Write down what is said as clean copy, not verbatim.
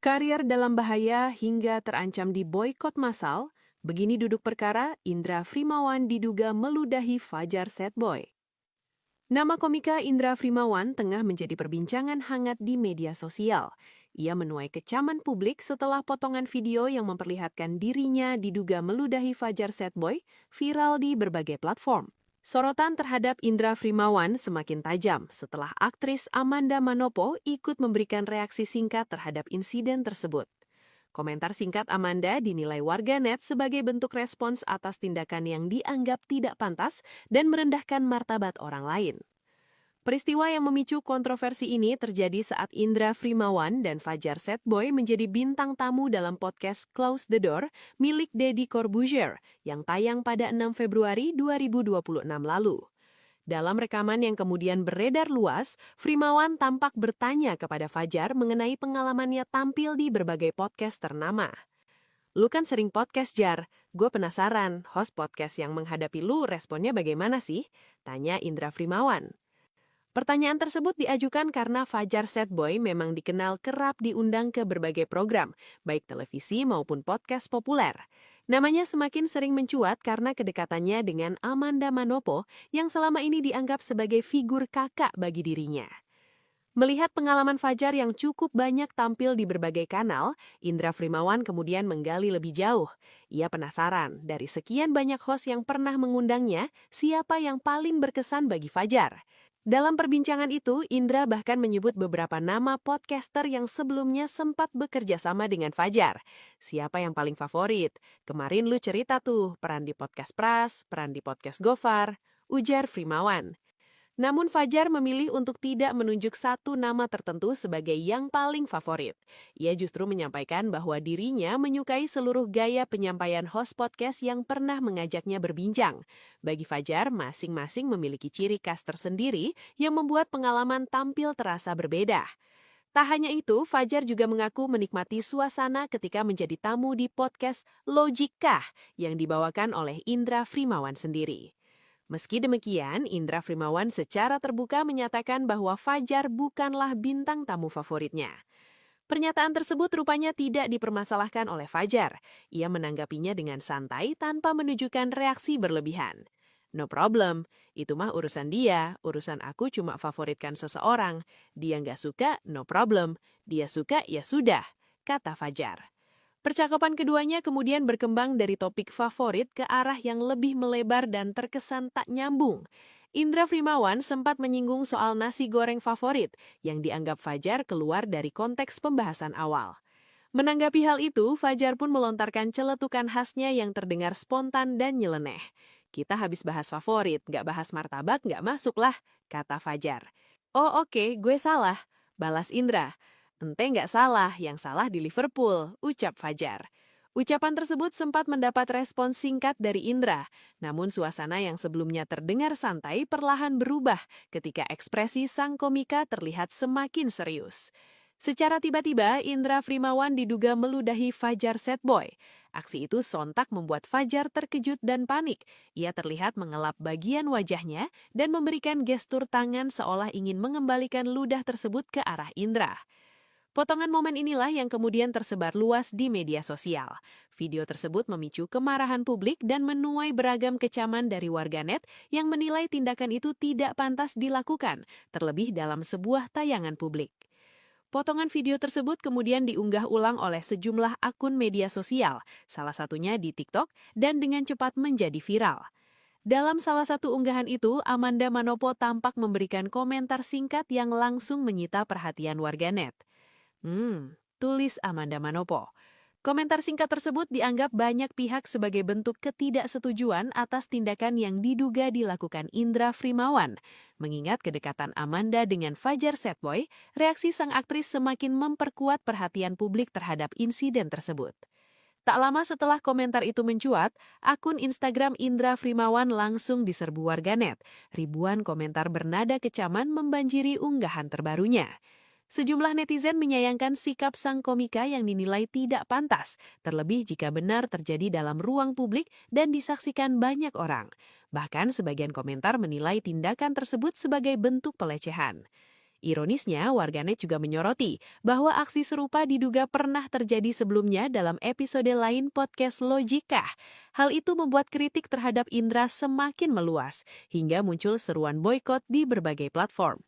Karier dalam bahaya hingga terancam diboikot massal, begini duduk perkara Indra Frimawan diduga meludahi Fajar Setboy. Nama komika Indra Frimawan tengah menjadi perbincangan hangat di media sosial. Ia menuai kecaman publik setelah potongan video yang memperlihatkan dirinya diduga meludahi Fajar Setboy viral di berbagai platform. Sorotan terhadap Indra Frimawan semakin tajam setelah aktris Amanda Manopo ikut memberikan reaksi singkat terhadap insiden tersebut. Komentar singkat Amanda dinilai warganet sebagai bentuk respons atas tindakan yang dianggap tidak pantas dan merendahkan martabat orang lain. Peristiwa yang memicu kontroversi ini terjadi saat Indra Frimawan dan Fajar Setboy menjadi bintang tamu dalam podcast Close the Door milik Deddy Corbuzier yang tayang pada 6 Februari 2026 lalu. Dalam rekaman yang kemudian beredar luas, Frimawan tampak bertanya kepada Fajar mengenai pengalamannya tampil di berbagai podcast ternama. "Lu kan sering podcast, Jar. Gue penasaran, host podcast yang menghadapi lu responnya bagaimana sih?" tanya Indra Frimawan. Pertanyaan tersebut diajukan karena Fajar Setboy memang dikenal kerap diundang ke berbagai program, baik televisi maupun podcast populer. Namanya semakin sering mencuat karena kedekatannya dengan Amanda Manopo yang selama ini dianggap sebagai figur kakak bagi dirinya. Melihat pengalaman Fajar yang cukup banyak tampil di berbagai kanal, Indra Frimawan kemudian menggali lebih jauh. Ia penasaran, dari sekian banyak host yang pernah mengundangnya, siapa yang paling berkesan bagi Fajar? Dalam perbincangan itu, Indra bahkan menyebut beberapa nama podcaster yang sebelumnya sempat bekerja sama dengan Fajar. Siapa yang paling favorit? Kemarin lu cerita tuh, peran di podcast Pras, peran di podcast Gofar, ujar Frimawan. Namun Fajar memilih untuk tidak menunjuk satu nama tertentu sebagai yang paling favorit. Ia justru menyampaikan bahwa dirinya menyukai seluruh gaya penyampaian host podcast yang pernah mengajaknya berbincang. Bagi Fajar, masing-masing memiliki ciri khas tersendiri yang membuat pengalaman tampil terasa berbeda. Tak hanya itu, Fajar juga mengaku menikmati suasana ketika menjadi tamu di podcast Logikkah yang dibawakan oleh Indra Frimawan sendiri. Meski demikian, Indra Frimawan secara terbuka menyatakan bahwa Fajar bukanlah bintang tamu favoritnya. Pernyataan tersebut rupanya tidak dipermasalahkan oleh Fajar. Ia menanggapinya dengan santai tanpa menunjukkan reaksi berlebihan. "No problem, itu mah urusan dia, urusan aku cuma favoritkan seseorang. Dia nggak suka, no problem. Dia suka, ya sudah," kata Fajar. Percakapan keduanya kemudian berkembang dari topik favorit ke arah yang lebih melebar dan terkesan tak nyambung. Indra Frimawan sempat menyinggung soal nasi goreng favorit yang dianggap Fajar keluar dari konteks pembahasan awal. Menanggapi hal itu, Fajar pun melontarkan celetukan khasnya yang terdengar spontan dan nyeleneh. "Kita habis bahas favorit, nggak bahas martabak nggak masuk lah," kata Fajar. "Oh oke, gue salah," balas Indra. "Ente nggak salah, yang salah di Liverpool," ucap Fajar. Ucapan tersebut sempat mendapat respons singkat dari Indra, namun suasana yang sebelumnya terdengar santai perlahan berubah ketika ekspresi sang komika terlihat semakin serius. Secara tiba-tiba, Indra Frimawan diduga meludahi Fajar Setboy. Aksi itu sontak membuat Fajar terkejut dan panik. Ia terlihat mengelap bagian wajahnya dan memberikan gestur tangan seolah ingin mengembalikan ludah tersebut ke arah Indra. Potongan momen inilah yang kemudian tersebar luas di media sosial. Video tersebut memicu kemarahan publik dan menuai beragam kecaman dari warganet yang menilai tindakan itu tidak pantas dilakukan, terlebih dalam sebuah tayangan publik. Potongan video tersebut kemudian diunggah ulang oleh sejumlah akun media sosial, salah satunya di TikTok, dan dengan cepat menjadi viral. Dalam salah satu unggahan itu, Amanda Manopo tampak memberikan komentar singkat yang langsung menyita perhatian warganet. Tulis Amanda Manopo. Komentar singkat tersebut dianggap banyak pihak sebagai bentuk ketidaksetujuan atas tindakan yang diduga dilakukan Indra Frimawan. Mengingat kedekatan Amanda dengan Fajar Setboy, reaksi sang aktris semakin memperkuat perhatian publik terhadap insiden tersebut. Tak lama setelah komentar itu mencuat, akun Instagram Indra Frimawan langsung diserbu warganet. Ribuan komentar bernada kecaman membanjiri unggahan terbarunya. Sejumlah netizen menyayangkan sikap sang komika yang dinilai tidak pantas, terlebih jika benar terjadi dalam ruang publik dan disaksikan banyak orang. Bahkan sebagian komentar menilai tindakan tersebut sebagai bentuk pelecehan. Ironisnya, warganet juga menyoroti bahwa aksi serupa diduga pernah terjadi sebelumnya dalam episode lain podcast Logika. Hal itu membuat kritik terhadap Indra semakin meluas, hingga muncul seruan boykot di berbagai platform.